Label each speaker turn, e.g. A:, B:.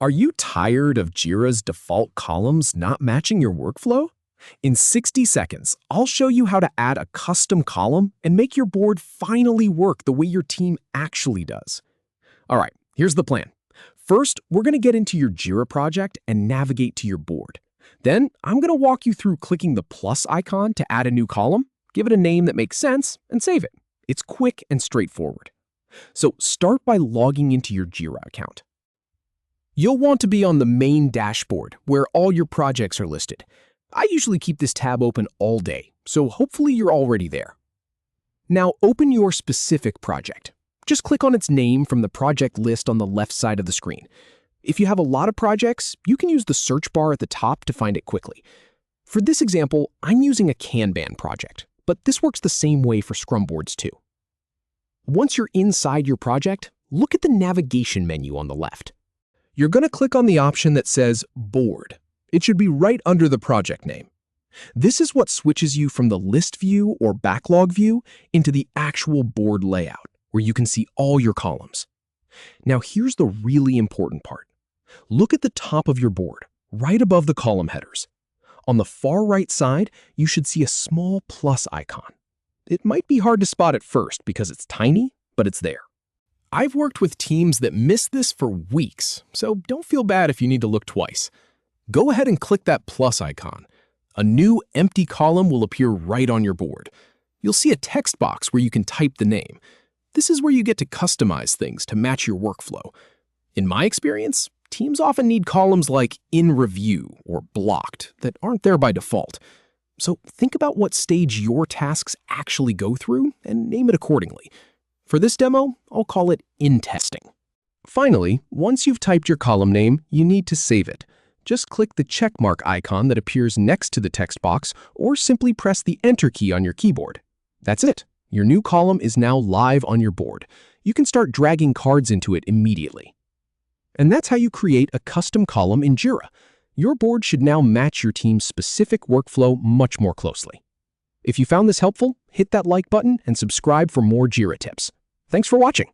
A: Are you tired of Jira's default columns not matching your workflow? In 60 seconds, I'll show you how to add a custom column and make your board finally work the way your team actually does. All right, here's the plan. First, we're going to get into your Jira project and navigate to your board. Then, I'm going to walk you through clicking the plus icon to add a new column, give it a name that makes sense, and save it. It's quick and straightforward. So start by logging into your Jira account. You'll want to be on the main dashboard where all your projects are listed. I usually keep this tab open all day, so hopefully you're already there. Now open your specific project. Just click on its name from the project list on the left side of the screen. If you have a lot of projects, you can use the search bar at the top to find it quickly. For this example, I'm using a Kanban project, but this works the same way for Scrum boards too. Once you're inside your project, look at the navigation menu on the left. You're going to click on the option that says Board. It should be right under the project name. This is what switches you from the list view or backlog view into the actual board layout, where you can see all your columns. Now here's the really important part. Look at the top of your board, right above the column headers. On the far right side, you should see a small plus icon. It might be hard to spot at first because it's tiny, but it's there. I've worked with teams that miss this for weeks, so don't feel bad if you need to look twice. Go ahead and click that plus icon. A new empty column will appear right on your board. You'll see a text box where you can type the name. This is where you get to customize things to match your workflow. In my experience, teams often need columns like in review or blocked that aren't there by default. So think about what stage your tasks actually go through and name it accordingly. For this demo, I'll call it in testing. Finally, once you've typed your column name, you need to save it. Just click the checkmark icon that appears next to the text box or simply press the Enter key on your keyboard. That's it. Your new column is now live on your board. You can start dragging cards into it immediately. And that's how you create a custom column in Jira. Your board should now match your team's specific workflow much more closely. If you found this helpful, hit that like button and subscribe for more Jira tips. Thanks for watching.